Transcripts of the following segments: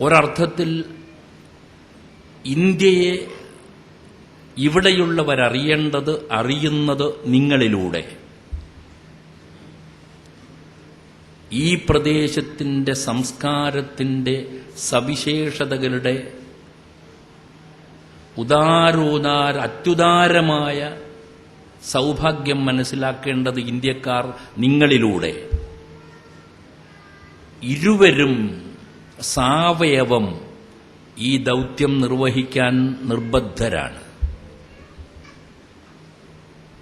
ഒരർത്ഥത്തിൽ ഇന്ത്യയെ അറിയുന്നത് നിങ്ങളിലൂടെ. ഈ പ്രദേശത്തിന്റെ സംസ്കാരത്തിന്റെ സവിശേഷതകളുടെ അത്യുദാരമായ സൗഭാഗ്യം മനസ്സിലാക്കേണ്ടത് ഇന്ത്യക്കാർ നിങ്ങളിലൂടെ. ഇരുവരും സാവയവം ഈ ദൗത്യം നിർവഹിക്കാൻ നിർബദ്ധരാണ്.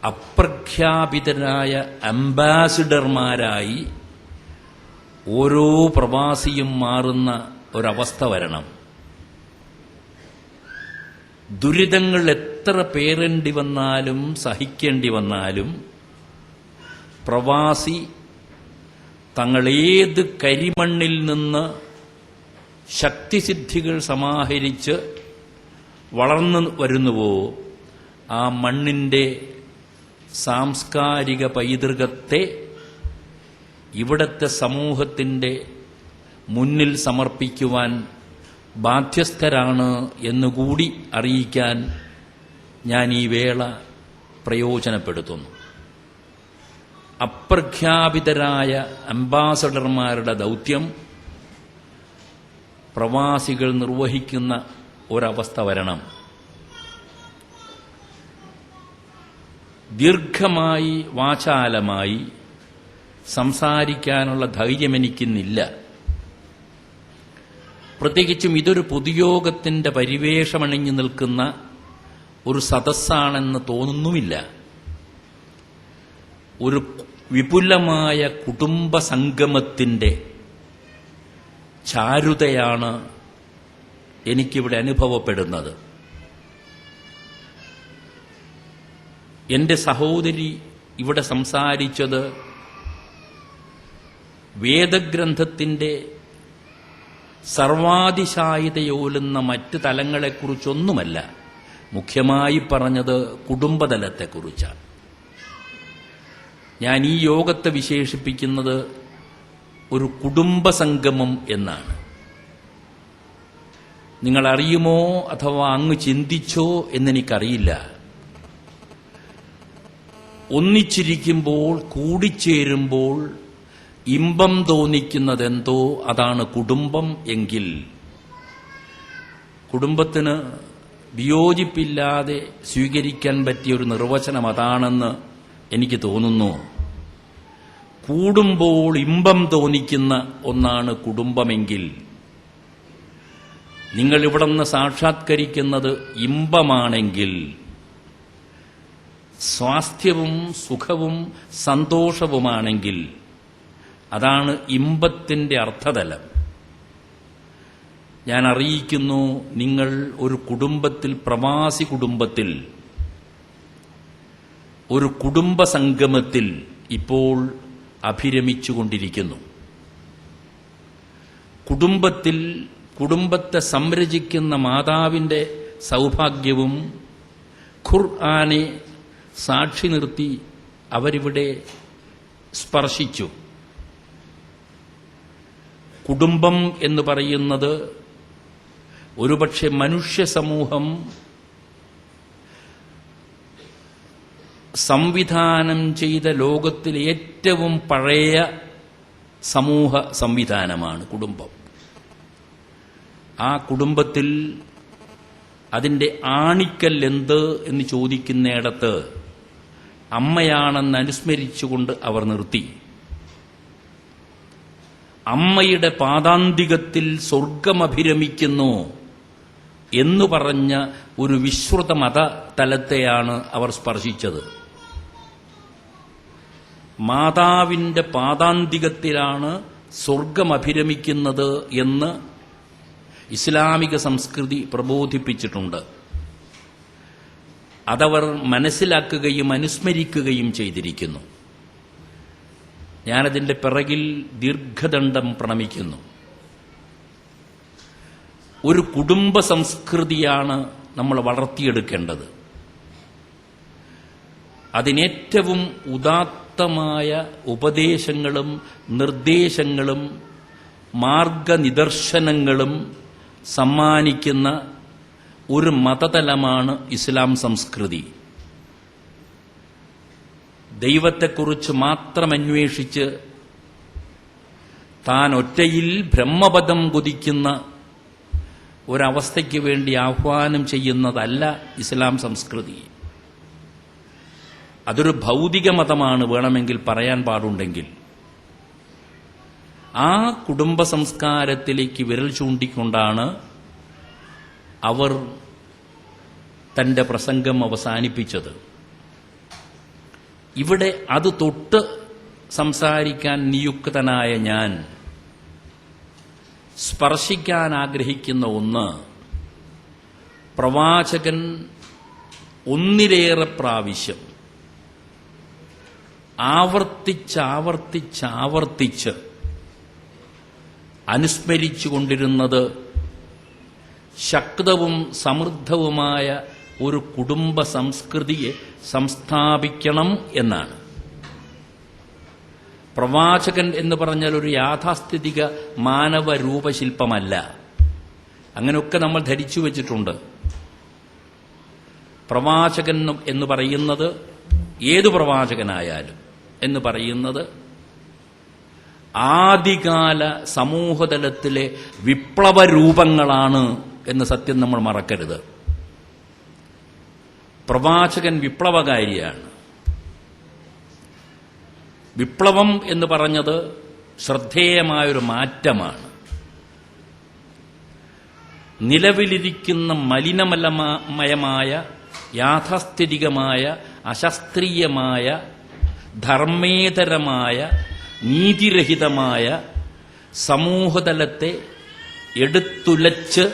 അപ്രഖ്യാപിതരായ അംബാസിഡർമാരായി ഓരോ പ്രവാസിയും മാറുന്ന ഒരവസ്ഥ വരണം. ദുരിതങ്ങൾ എത്ര പേറേണ്ടി വന്നാലും സഹിക്കേണ്ടി വന്നാലും പ്രവാസി തങ്ങളേത് കരിമണ്ണിൽ നിന്ന് ശക്തിസിദ്ധികൾ സമാഹരിച്ച് വളർന്നു വരുന്നുവോ ആ മണ്ണിന്റെ സാംസ്കാരിക പൈതൃകത്തെ ഇവിടത്തെ സമൂഹത്തിന്റെ മുന്നിൽ സമർപ്പിക്കുവാൻ ബാധ്യസ്ഥരാണ് എന്നുകൂടി അറിയിക്കാൻ ഞാൻ ഈ വേള പ്രയോജനപ്പെടുത്തുന്നു. അപ്രഖ്യാപിതരായ അംബാസഡർമാരുടെ ദൗത്യം പ്രവാസികൾ നിർവഹിക്കുന്ന ഒരവസ്ഥ വരണം. ദീർഘമായി വാചാലമായി സംസാരിക്കാനുള്ള ധൈര്യമെനിക്കിന്നില്ല. പ്രത്യേകിച്ചും ഇതൊരു പൊതുയോഗത്തിന്റെ പരിവേഷമണിഞ്ഞു നിൽക്കുന്ന ഒരു സദസ്സാണെന്ന് തോന്നുന്നുമില്ല. ഒരു വിപുലമായ കുടുംബ സംഗമത്തിന്റെ ചാരുതയാണ് എനിക്കിവിടെ അനുഭവപ്പെടുന്നത്. എന്റെ സഹോദരി ഇവിടെ സംസാരിച്ചത് വേദഗ്രന്ഥത്തിന്റെ സർവാതിശായിതയോലുന്ന മറ്റ് തലങ്ങളെക്കുറിച്ചൊന്നുമല്ല. മുഖ്യമായി പറഞ്ഞത് കുടുംബതലത്തെക്കുറിച്ചാണ്. ഞാൻ ഈ യോഗത്തെ വിശേഷിപ്പിക്കുന്നത് ഒരു കുടുംബസംഗമം എന്നാണ്. നിങ്ങൾ അറിയുമോ അഥവാ അങ്ങ് ചിന്തിച്ചോ എന്നെനിക്കറിയില്ല. ഒന്നിച്ചിരിക്കുമ്പോൾ കൂടിച്ചേരുമ്പോൾ ഇമ്പം തോന്നിക്കുന്നതെന്തോ അതാണ് കുടുംബം എങ്കിൽ കുടുംബത്തിന് വിയോജിപ്പില്ലാതെ സ്വീകരിക്കാൻ പറ്റിയ ഒരു നിർവചനം അതാണെന്ന് എനിക്ക് തോന്നുന്നു. കൂടുമ്പോൾ ഇമ്പം തോന്നിക്കുന്ന ഒന്നാണ് കുടുംബമെങ്കിൽ നിങ്ങൾ ഇവിടെ നിന്ന് സാക്ഷാത്കരിക്കുന്നത് ഇമ്പമാണെങ്കിൽ സ്വാസ്ഥ്യവും സുഖവും സന്തോഷവുമാണെങ്കിൽ അതാണ് ഇമ്പത്തിന്റെ അർത്ഥതലം. ഞാൻ അറിയിക്കുന്നു, നിങ്ങൾ ഒരു കുടുംബത്തിൽ, പ്രവാസി കുടുംബത്തിൽ, ഒരു കുടുംബ സംഗമത്തിൽ ഇപ്പോൾ അഭിരമിച്ചുകൊണ്ടിരിക്കുന്നു. കുടുംബത്തെ സംരചിക്കുന്ന മാതാവിന്റെ സൗഭാഗ്യവും ഖുർആനെ സാക്ഷി നിർത്തി അവരിവിടെ സ്പർശിച്ചു. കുടുംബം എന്ന് പറയുന്നത് ഒരുപക്ഷെ മനുഷ്യ സമൂഹം സംവിധാനം ചെയ്ത ലോകത്തിലെ ഏറ്റവും പഴയ സമൂഹ സംവിധാനമാണ് കുടുംബം. ആ കുടുംബത്തിൽ അതിന്റെ ആണിക്കൽ എന്ത് എന്ന് ചോദിക്കുന്നിടത്ത് അമ്മയാണെന്ന് അനുസ്മരിച്ചുകൊണ്ട് അവർ നിർത്തി. അമ്മയുടെ പാദാന്തികത്തിൽ സ്വർഗമഭിരമിക്കുന്നു എന്നു പറഞ്ഞ ഒരു വിശ്രുത മത തലത്തെയാണ് അവർ സ്പർശിച്ചത്. മാതാവിന്റെ പാദാന്തികത്തിലാണ് സ്വർഗമഭിരമിക്കുന്നത് എന്ന് ഇസ്ലാമിക സംസ്കൃതി പ്രബോധിപ്പിച്ചിട്ടുണ്ട്. അതവർ മനസ്സിലാക്കുകയും അനുസ്മരിക്കുകയും ചെയ്തിരിക്കുന്നു. ഞാനതിന്റെ പിറകിൽ ദീർഘദണ്ഡം പ്രണമിക്കുന്നു. ഒരു കുടുംബ സംസ്കൃതിയാണ് നമ്മൾ വളർത്തിയെടുക്കേണ്ടത്. അതിനേറ്റവും ഉദാത്ത ശക്തമായ ഉപദേശങ്ങളും നിർദ്ദേശങ്ങളും മാർഗനിദർശനങ്ങളും സമ്മാനിക്കുന്ന ഒരു മതതലമാണ് ഇസ്ലാം സംസ്കൃതി. ദൈവത്തെക്കുറിച്ച് മാത്രം അന്വേഷിച്ച് താൻ ഒറ്റയിൽ ബ്രഹ്മപദം കുതിക്കുന്ന ഒരവസ്ഥയ്ക്ക് വേണ്ടി ആഹ്വാനം ചെയ്യുന്നതല്ല ഇസ്ലാം സംസ്കൃതി. അതൊരു ഭൗതിക മതമാണ് വേണമെങ്കിൽ പറയാൻ പാടുണ്ടെങ്കിൽ. ആ കുടുംബ സംസ്കാരത്തിലേക്ക് വിരൽ ചൂണ്ടിക്കൊണ്ടാണ് അവർ തന്റെ പ്രസംഗം അവസാനിപ്പിച്ചത്. ഇവിടെ അത് തൊട്ട് സംസാരിക്കാൻ നിയുക്തനായ ഞാൻ സ്പർശിക്കാൻ ആഗ്രഹിക്കുന്ന ഒന്ന്, പ്രവാചകൻ ഒന്നിലേറെ പ്രാവശ്യം ആവർത്തിച്ച് അനുസ്മരിച്ചുകൊണ്ടിരുന്നത് ശക്തവും സമൃദ്ധവുമായ ഒരു കുടുംബ സംസ്കൃതിയെ സംസ്ഥാപിക്കണം എന്നാണ്. പ്രവാചകൻ എന്ന് പറഞ്ഞാൽ ഒരു യാഥാസ്ഥിതിക മാനവ രൂപശില്പമല്ല. അങ്ങനെയൊക്കെ നമ്മൾ ധരിച്ചു വച്ചിട്ടുണ്ട്. പ്രവാചകൻ എന്ന് പറയുന്നത്, ഏതു പ്രവാചകനായാലും എന്ന് പറയുന്നത് ആദികാല സമൂഹതലത്തിലെ വിപ്ലവ രൂപങ്ങളാണ് എന്ന് സത്യം നമ്മൾ മറക്കരുത്. പ്രവാചകൻ വിപ്ലവകാരിയാണ്. വിപ്ലവം എന്ന് പറഞ്ഞത് ശ്രദ്ധേയമായൊരു മാറ്റമാണ്. നിലവിലിരിക്കുന്ന മലിനമയമായ യാഥാസ്ഥിതികമായ അശാസ്ത്രീയമായ ധർമ്മേതരമായ നീതിരഹിതമായ സമൂഹതലത്തെ എടുത്തുലച്ച്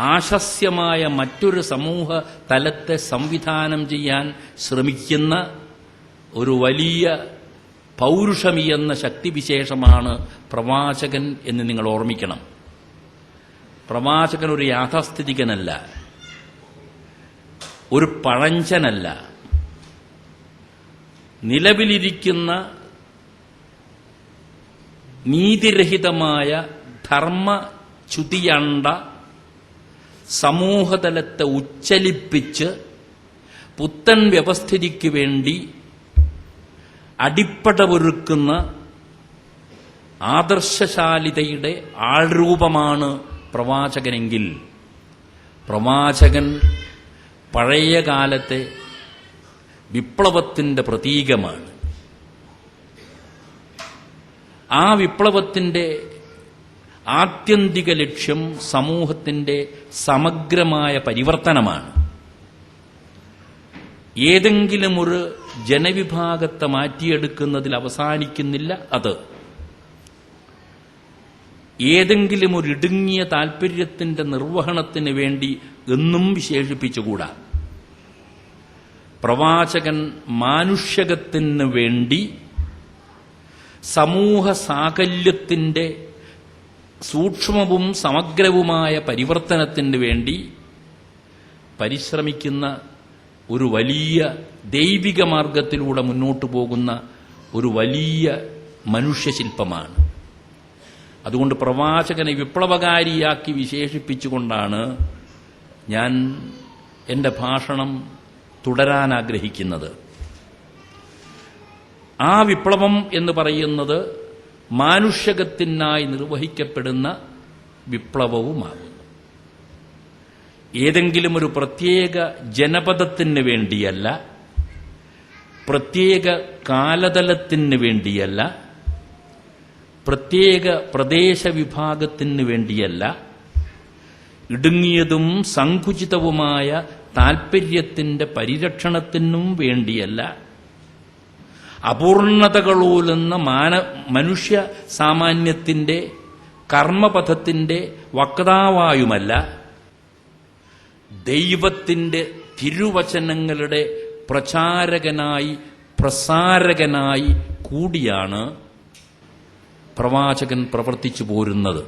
ആശസ്യമായ മറ്റൊരു സമൂഹ തലത്തെ സംവിധാനം ചെയ്യാൻ ശ്രമിക്കുന്ന ഒരു വലിയ പൗരുഷമിയെന്ന ശക്തിവിശേഷമാണ് പ്രവാചകൻ എന്ന് നിങ്ങൾ ഓർമ്മിക്കണം. പ്രവാചകൻ ഒരു യാഥാസ്ഥിതികനല്ല, ഒരു പഴഞ്ചനല്ല. നിലവിലിരിക്കുന്ന നീതിരഹിതമായ ധർമ്മച്യുതിയണ്ട സമൂഹതലത്തെ ഉച്ചലിപ്പിച്ച് പുത്തൻ വ്യവസ്ഥിതിക്ക് വേണ്ടി അടിപ്പടവൊരുക്കുന്ന ആദർശശാലിതയുടെ ആൾരൂപമാണ് പ്രവാചകനെങ്കിൽ, പ്രവാചകൻ പഴയ കാലത്തെ വിപ്ലവത്തിന്റെ പ്രതീകമാണ്. ആ വിപ്ലവത്തിന്റെ ആത്യന്തിക ലക്ഷ്യം സമൂഹത്തിന്റെ സമഗ്രമായ പരിവർത്തനമാണ്. ഏതെങ്കിലും ഒരു ജനവിഭാഗത്തെ മാറ്റിയെടുക്കുന്നതിൽ അവസാനിക്കുന്നില്ല അത്. ഏതെങ്കിലും ഒരു ഇടുങ്ങിയ താൽപര്യത്തിന്റെ നിർവഹണത്തിന് വേണ്ടി എന്നും വിശേഷിപ്പിച്ചുകൂടാ. പ്രവാചകൻ മാനുഷ്യകത്തിന് വേണ്ടി സമൂഹ സാകല്യത്തിന്റെ സൂക്ഷ്മവും സമഗ്രവുമായ പരിവർത്തനത്തിന് വേണ്ടി പരിശ്രമിക്കുന്ന ഒരു വലിയ ദൈവിക മാർഗത്തിലൂടെ മുന്നോട്ടു പോകുന്ന ഒരു വലിയ മനുഷ്യശില്പമാണ്. അതുകൊണ്ട് പ്രവാചകനെ വിപ്ലവകാരിയാക്കി വിശേഷിപ്പിച്ചുകൊണ്ടാണ് ഞാൻ എൻ്റെ ഭാഷണം തുടരാൻ ആഗ്രഹിക്കുന്നത്. ആ വിപ്ലവം എന്ന് പറയുന്നത് മാനുഷ്യകത്തിനായി നിർവഹിക്കപ്പെടുന്ന വിപ്ലവവുമാകുന്നു. ഏതെങ്കിലും ഒരു പ്രത്യേക ജനപദത്തിന് വേണ്ടിയല്ല, പ്രത്യേക കാലതലത്തിന് വേണ്ടിയല്ല, പ്രത്യേക പ്രദേശവിഭാഗത്തിന് വേണ്ടിയല്ല, ഇടുങ്ങിയതും സങ്കുചിതവുമായ താൽപര്യത്തിന്റെ പരിരക്ഷണത്തിനും വേണ്ടിയല്ല, അപൂർണതകളൂലുന്ന മനുഷ്യ സാമാന്യത്തിന്റെ കർമ്മപഥത്തിന്റെ വക്താവായുമല്ല, ദൈവത്തിന്റെ തിരുവചനങ്ങളുടെ പ്രചാരകനായി പ്രസാരകനായി കൂടിയാണ് പ്രവാചകൻ പ്രവർത്തിച്ചു പോരുന്നത്.